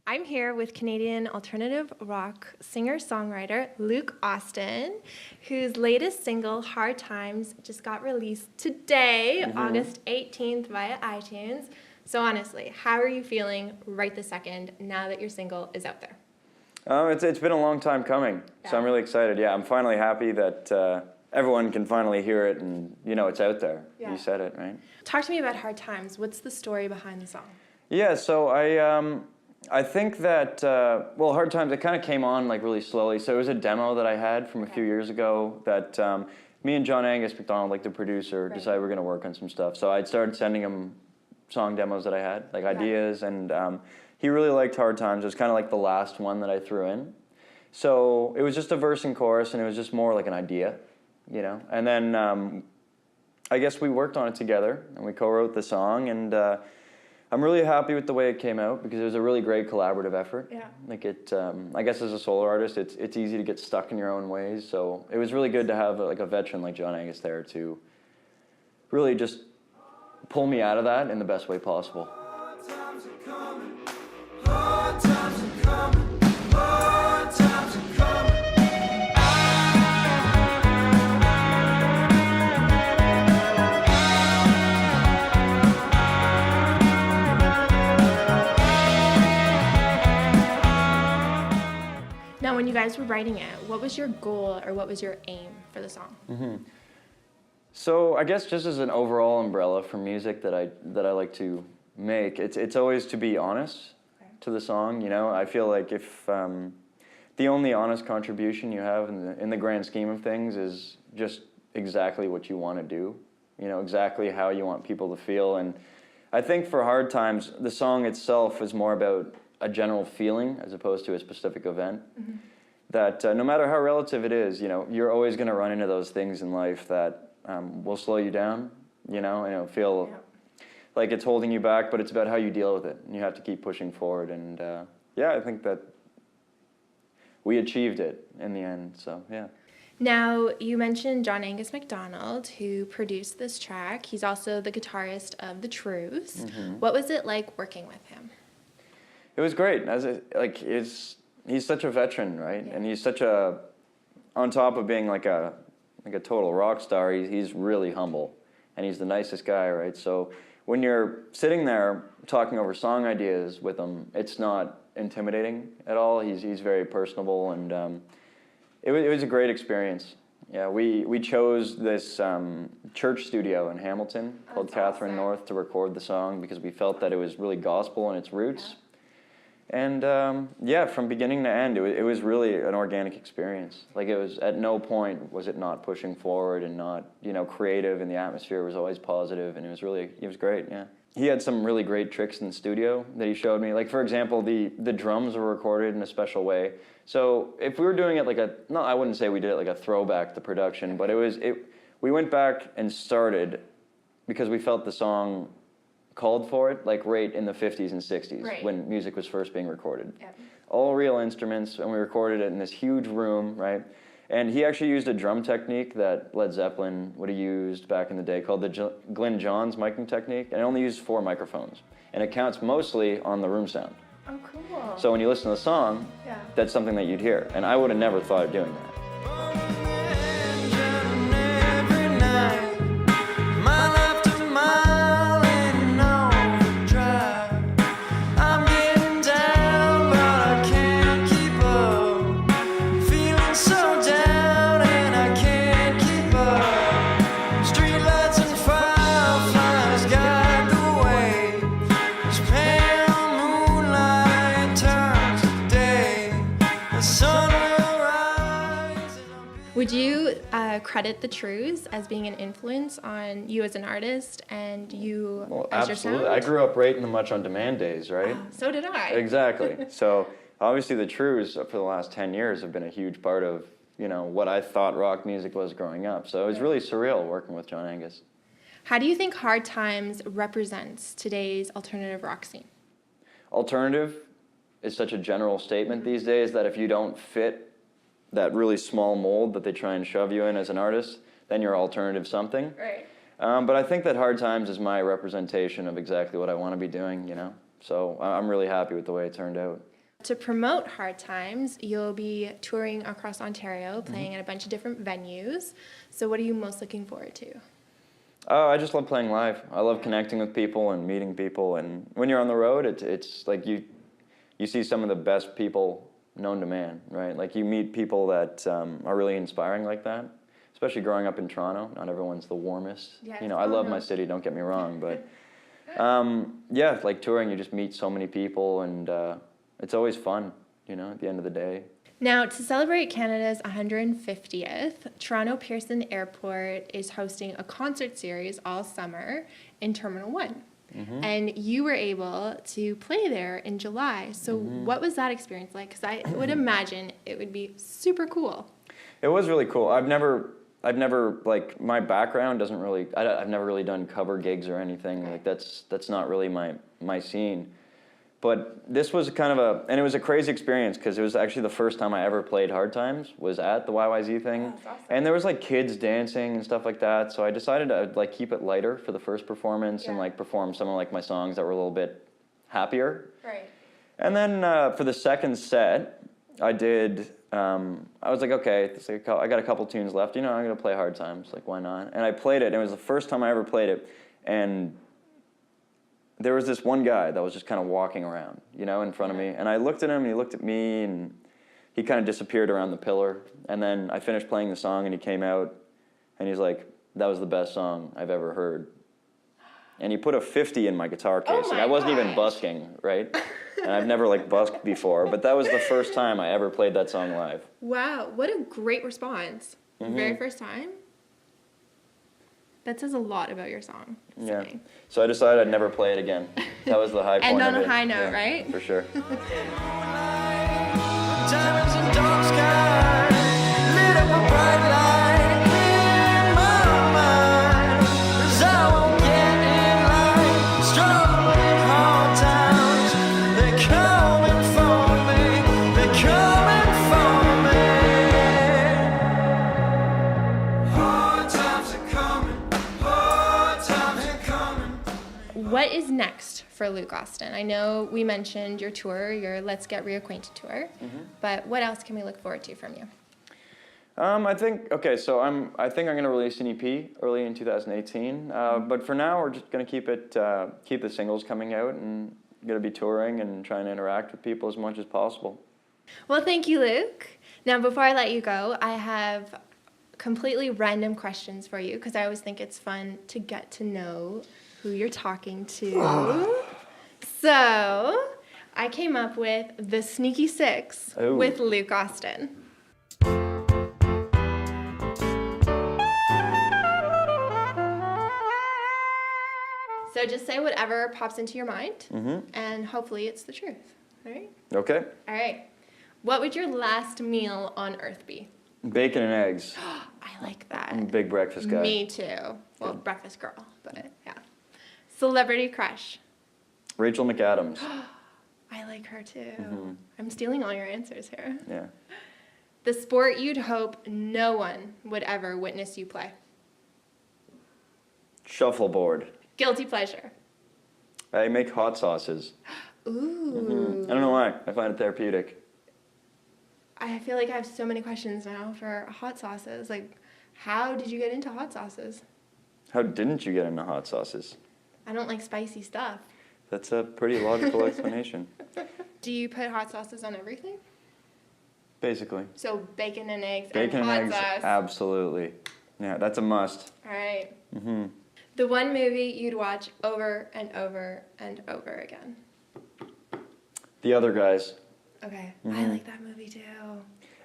I'm here with Canadian alternative rock singer-songwriter Luke Austin, whose latest single, Hard Times, just got released today, August 18th via iTunes. So honestly, how are you feeling right this second now that your single is out there? It's been a long time coming, so I'm really excited. Yeah, I'm finally happy that everyone can finally hear it and, you know, it's out there. Yeah. You said it, right? Talk to me about Hard Times. What's the story behind the song? Yeah, so I think that, well, Hard Times, it kind of came on like really slowly. So it was a demo that I had from a few years ago that me and John Angus MacDonald, like the producer, decided we were going to work on some stuff. So I'd started sending him song demos that I had, like ideas, and he really liked Hard Times. It was kind of like the last one that I threw in. So it was just a verse and chorus, and it was just more like an idea, you know. And then I guess we worked on it together, and we co-wrote the song, and I'm really happy with the way it came out because it was a really great collaborative effort. Yeah. Like it, I guess as a solo artist, it's easy to get stuck in your own ways. So it was really good to have like a veteran like John Angus there to really just pull me out of that in the best way possible. Hard times are coming. Hard times are coming. Hard times are coming. Now, when you guys were writing it, what was your goal or what was your aim for the song? So I guess just as an overall umbrella for music that I like to make, it's always to be honest to the song. You know, I feel like if the only honest contribution you have in the grand scheme of things is just exactly what you want to do, you know, exactly how you want people to feel. And I think for Hard Times, the song itself is more about a general feeling as opposed to a specific event. That no matter how relative it is, you know, you're always going to run into those things in life that will slow you down, you know, and it'll feel like it's holding you back, but it's about how you deal with it. And you have to keep pushing forward. And yeah, I think that we achieved it in the end, so yeah. Now, you mentioned John Angus MacDonald, who produced this track. He's also the guitarist of the Trews. What was it like working with him? It was great. He's such a veteran, right? Yeah. And he's such a, on top of being like a total rock star, he's really humble, and he's the nicest guy, right? So when you're sitting there talking over song ideas with him, it's not intimidating at all. He's very personable, and it was a great experience. Yeah, we chose this church studio in Hamilton called Catherine North to record the song because we felt that it was really gospel in its roots. And yeah, from beginning to end, it was really an organic experience. Like it was, at no point was it not pushing forward and not, you know, creative, and the atmosphere was always positive, and it was great, yeah. He had some really great tricks in the studio that he showed me. Like, for example, the drums were recorded in a special way. So if we were doing it like I wouldn't say we did it like a throwback to production, but we went back and started because we felt the song called for it, like right in the 50s and 60s when music was first being recorded. All real instruments, and we recorded it in this huge room, right? And he actually used a drum technique that Led Zeppelin would have used back in the day called the Glyn Johns miking technique, and it only used 4 microphones. And it counts mostly on the room sound. Oh, cool. So when you listen to the song, that's something that you'd hear. And I would have never thought of doing that. Would you credit the Trews as being an influence on you as an artist and you as your sound? Absolutely. I grew up right in the Much on Demand days, right? So did I. Exactly. So obviously the Trews for the last 10 years have been a huge part of, you know, what I thought rock music was growing up. So it was really surreal working with John Angus. How do you think Hard Times represents today's alternative rock scene? Alternative is such a general statement these days that if you don't fit that really small mold that they try and shove you in as an artist, then you're alternative something. Right. But I think that Hard Times is my representation of exactly what I want to be doing, you know? So I'm really happy with the way it turned out. To promote Hard Times, you'll be touring across Ontario, playing at a bunch of different venues. So what are you most looking forward to? Oh, I just love playing live. I love connecting with people and meeting people. And when you're on the road, it's like you see some of the best people known to man, right? Like you meet people that are really inspiring like that. Especially growing up in Toronto, not everyone's the warmest. Yes. You know, I love my city. Don't get me wrong, but yeah, like touring, you just meet so many people, and it's always fun. You know, at the end of the day. Now, to celebrate Canada's 150th, Toronto Pearson Airport is hosting a concert series all summer in Terminal 1. And you were able to play there in July. So what was that experience like? Because I would imagine it would be super cool. It was really cool. I've never like, my background doesn't really, I've never really done cover gigs or anything. Like that's not really my scene. But this was kind of and it was a crazy experience because it was actually the first time I ever played Hard Times was at the YYZ thing. Oh, that's awesome. And there was like kids dancing and stuff like that. So I decided to like keep it lighter for the first performance and like perform some of like my songs that were a little bit happier. Right. And then for the second set, I did, I was like, okay, I got a couple tunes left. You know, I'm going to play Hard Times. Like, why not? And I played it. And it was the first time I ever played it. And there was this one guy that was just kind of walking around, you know, in front of me. And I looked at him, and he looked at me, and he kind of disappeared around the pillar. And then I finished playing the song, and he came out, and he's like, that was the best song I've ever heard. And he put a 50 in my guitar case. Oh I wasn't even busking, right? And I've never, like, busked before. But that was the first time I ever played that song live. Wow, what a great response. Very first time. That says a lot about your song. Yeah. So I decided I'd never play it again. That was the high point. And on of a it. high note, right? For sure. Diamonds and dark sky lit up a bright light in my mind. 'Cause I won't get in line, struggling hard times. They're coming for me. They're coming for me. Hard times are coming. Hard times are coming. What is next for Luke Austin? I know we mentioned your tour, your Let's Get Reacquainted tour, but what else can we look forward to from you? I think, okay, so I think I'm going to release an EP early in 2018, but for now we're just going to keep the singles coming out and going to be touring and trying to interact with people as much as possible. Well, thank you, Luke. Now, before I let you go, I have completely random questions for you because I always think it's fun to get to know who you're talking to. So, I came up with the Sneaky Six Ooh. with Luke Austin. So just say whatever pops into your mind, and hopefully it's the truth. All right? Okay. All right. What would your last meal on Earth be? Bacon and eggs. I like that. I'm a big breakfast guy. Me too. Well, breakfast girl, but yeah. Celebrity crush. Rachel McAdams. I like her too. I'm stealing all your answers here. Yeah. The sport you'd hope no one would ever witness you play. Shuffleboard. Guilty pleasure. I make hot sauces. Ooh. I don't know why. I find it therapeutic. I feel like I have so many questions now for hot sauces. Like, how did you get into hot sauces? How didn't you get into hot sauces? I don't like spicy stuff. That's a pretty logical explanation. Do you put hot sauces on everything? Basically. So bacon and eggs Bacon and hot and eggs, sauce. absolutely. Yeah, that's a must. All right. The one movie you'd watch over and over and over again. The Other Guys. Okay. I like that movie too.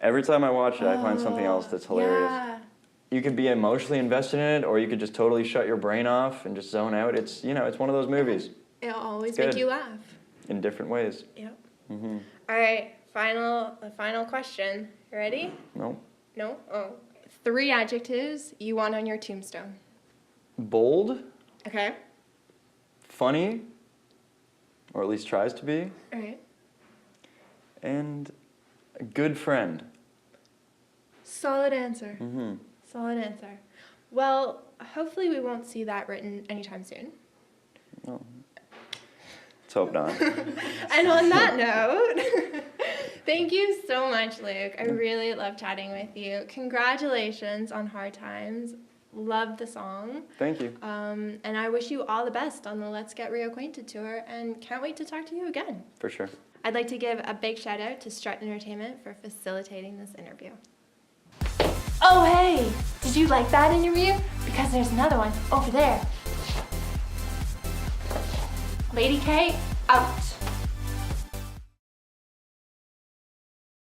Every time I watch it, I find something else that's hilarious. Yeah. You could be emotionally invested in it, or you could just totally shut your brain off and just zone out. It's, you know, it's one of those movies It'll always Good. make you laugh. in different ways. Yep. All right. The final question. You ready? No. No? Oh. 3 adjectives you want on your tombstone. Bold, Okay. funny, or at least tries to be, All right. and a good friend. Solid answer. Solid answer. Well, hopefully we won't see that written anytime soon. Let's hope not. And on that note, thank you so much, Luke. I really love chatting with you. Congratulations on Hard Times. Love the song. Thank you. And I wish you all the best on the Let's Get Reacquainted tour, and can't wait to talk to you again. For sure. I'd like to give a big shout out to Strut Entertainment for facilitating this interview. Oh, hey! Did you like that interview? Because there's another one over there. Lady K, out.